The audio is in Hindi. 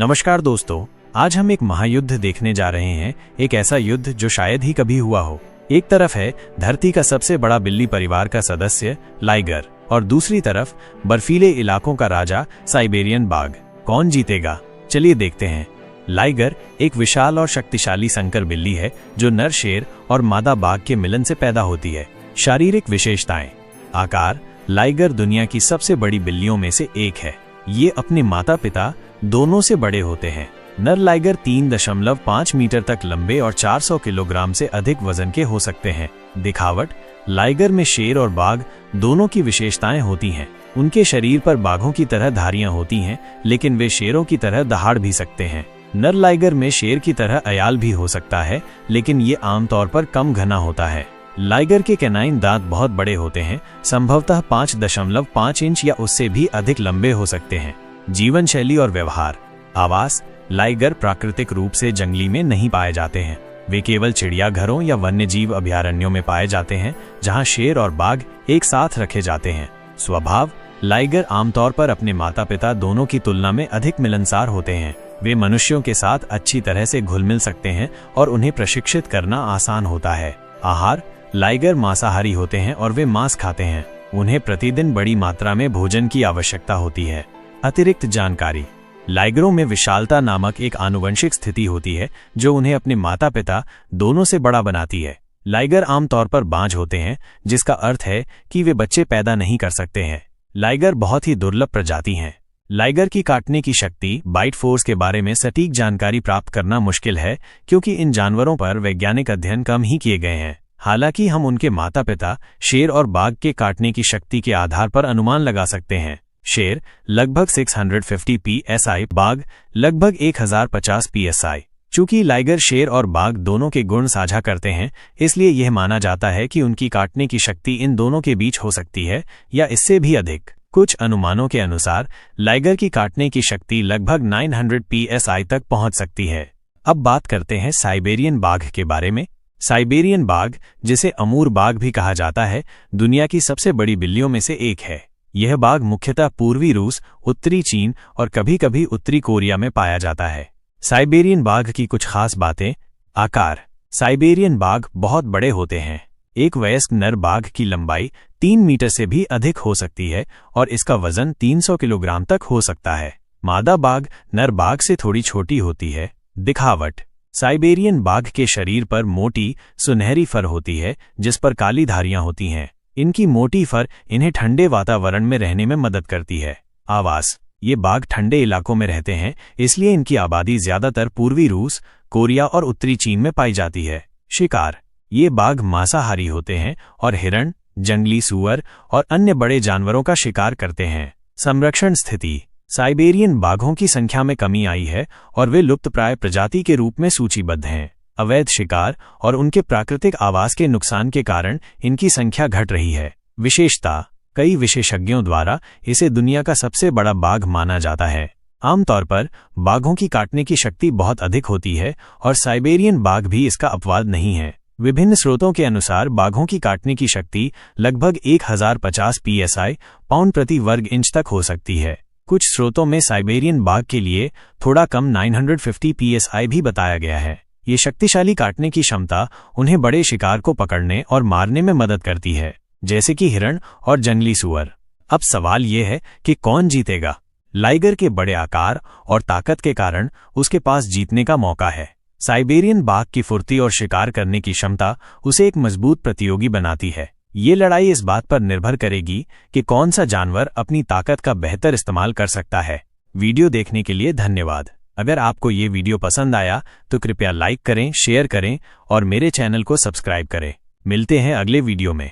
नमस्कार दोस्तों, आज हम एक महायुद्ध देखने जा रहे हैं। एक ऐसा युद्ध जो शायद ही कभी हुआ हो। एक तरफ है धरती का सबसे बड़ा बिल्ली परिवार का सदस्य लाइगर और दूसरी तरफ बर्फीले इलाकों का राजा साइबेरियन बाघ। कौन जीतेगा, चलिए देखते हैं। लाइगर एक विशाल और शक्तिशाली संकर बिल्ली है जो नर शेर और मादा बाघ के मिलन से पैदा होती है। शारीरिक विशेषताएं। आकार, लाइगर दुनिया की सबसे बड़ी बिल्लियों में से एक है। ये अपने माता पिता दोनों से बड़े होते हैं। नर लाइगर 3.5 मीटर तक लंबे और 400 किलोग्राम से अधिक वजन के हो सकते हैं। दिखावट, लाइगर में शेर और बाघ दोनों की विशेषताएं होती हैं। उनके शरीर पर बाघों की तरह धारियां होती हैं, लेकिन वे शेरों की तरह दहाड़ भी सकते हैं। नर लाइगर में शेर की तरह अयाल भी हो सकता है, लेकिन ये आमतौर पर कम घना होता है। लाइगर के कैनाइन दांत बहुत बड़े होते हैं, संभवतः 5.5 इंच या उससे भी अधिक लंबे हो सकते हैं। जीवन शैली और व्यवहार। आवास, लाइगर प्राकृतिक रूप से जंगली में नहीं पाए जाते हैं। वे केवल चिड़ियाघरों या वन्यजीव अभयारण्यों में पाए जाते हैं, जहां शेर और बाघ एक साथ रखे जाते हैं। स्वभाव, लाइगर आमतौर पर अपने माता पिता दोनों की तुलना में अधिक मिलनसार होते हैं। वे मनुष्यों के साथ अच्छी तरह से घुल मिल सकते हैं और उन्हें प्रशिक्षित करना आसान होता है। आहार, लाइगर मांसाहारी होते हैं और वे मांस खाते हैं। उन्हें प्रतिदिन बड़ी मात्रा में भोजन की आवश्यकता होती है। अतिरिक्त जानकारी। लाइगरों में विशालता नामक एक आनुवंशिक स्थिति होती है जो उन्हें अपने माता पिता दोनों से बड़ा बनाती है। लाइगर आमतौर पर बांझ होते हैं, जिसका अर्थ है कि वे बच्चे पैदा नहीं कर सकते हैं। लाइगर बहुत ही दुर्लभ प्रजाति हैं। लाइगर की काटने की शक्ति, बाइट फोर्स के बारे में सटीक जानकारी प्राप्त करना मुश्किल है, क्योंकि इन जानवरों पर वैज्ञानिक अध्ययन कम ही किए गए हैं। हालांकि हम उनके माता पिता शेर और बाघ के काटने की शक्ति के आधार पर अनुमान लगा सकते हैं। शेर लगभग 650 psi, बाघ लगभग 1050 psi। चूंकि लाइगर शेर और बाघ दोनों के गुण साझा करते हैं, इसलिए यह माना जाता है कि उनकी काटने की शक्ति इन दोनों के बीच हो सकती है या इससे भी अधिक। कुछ अनुमानों के अनुसार लाइगर की काटने की शक्ति लगभग 900 psi तक पहुंच सकती है। अब बात करते हैं साइबेरियन बाघ के बारे में। साइबेरियन बाघ, जिसे अमूर बाघ भी कहा जाता है, दुनिया की सबसे बड़ी बिल्लियों में से एक है। यह बाघ मुख्यतः पूर्वी रूस, उत्तरी चीन और कभी-कभी उत्तरी कोरिया में पाया जाता है। साइबेरियन बाघ की कुछ खास बातें। आकार, साइबेरियन बाघ बहुत बड़े होते हैं। एक वयस्क नर बाघ की लंबाई 3 मीटर से भी अधिक हो सकती है और इसका वजन 300 किलोग्राम तक हो सकता है। मादा बाघ नर बाघ से थोड़ी छोटी होती है। दिखावट, साइबेरियन बाघ के शरीर पर मोटी सुनहरी फर होती है, जिस पर काली धारियां होती हैं। इनकी मोटी फर इन्हें ठंडे वातावरण में रहने में मदद करती है। आवास, ये बाघ ठंडे इलाकों में रहते हैं, इसलिए इनकी आबादी ज्यादातर पूर्वी रूस, कोरिया और उत्तरी चीन में पाई जाती है। शिकार, ये बाघ मांसाहारी होते हैं और हिरण, जंगली सूअर और अन्य बड़े जानवरों का शिकार करते हैं। संरक्षण स्थिति, साइबेरियन बाघों की संख्या में कमी आई है और वे लुप्तप्राय प्रजाति के रूप में सूचीबद्ध हैं। अवैध शिकार और उनके प्राकृतिक आवास के नुकसान के कारण इनकी संख्या घट रही है। विशेषता, कई विशेषज्ञों द्वारा इसे दुनिया का सबसे बड़ा बाघ माना जाता है। आमतौर पर बाघों की काटने की शक्ति बहुत अधिक होती है और साइबेरियन बाघ भी इसका अपवाद नहीं है। विभिन्न स्रोतों के अनुसार बाघों की काटने की शक्ति लगभग 1050 psi, पाउंड प्रति वर्ग इंच तक हो सकती है। कुछ स्रोतों में साइबेरियन बाघ के लिए थोड़ा कम 950 psi भी बताया गया है। ये शक्तिशाली काटने की क्षमता उन्हें बड़े शिकार को पकड़ने और मारने में मदद करती है, जैसे कि हिरण और जंगली सूअर। अब सवाल ये है कि कौन जीतेगा। लाइगर के बड़े आकार और ताकत के कारण उसके पास जीतने का मौका है। साइबेरियन बाघ की फुर्ती और शिकार करने की क्षमता उसे एक मजबूत प्रतियोगी बनाती है। ये लड़ाई इस बात पर निर्भर करेगी कि कौन सा जानवर अपनी ताकत का बेहतर इस्तेमाल कर सकता है। वीडियो देखने के लिए धन्यवाद। अगर आपको ये वीडियो पसंद आया तो कृपया लाइक करें, शेयर करें और मेरे चैनल को सब्सक्राइब करें। मिलते हैं अगले वीडियो में।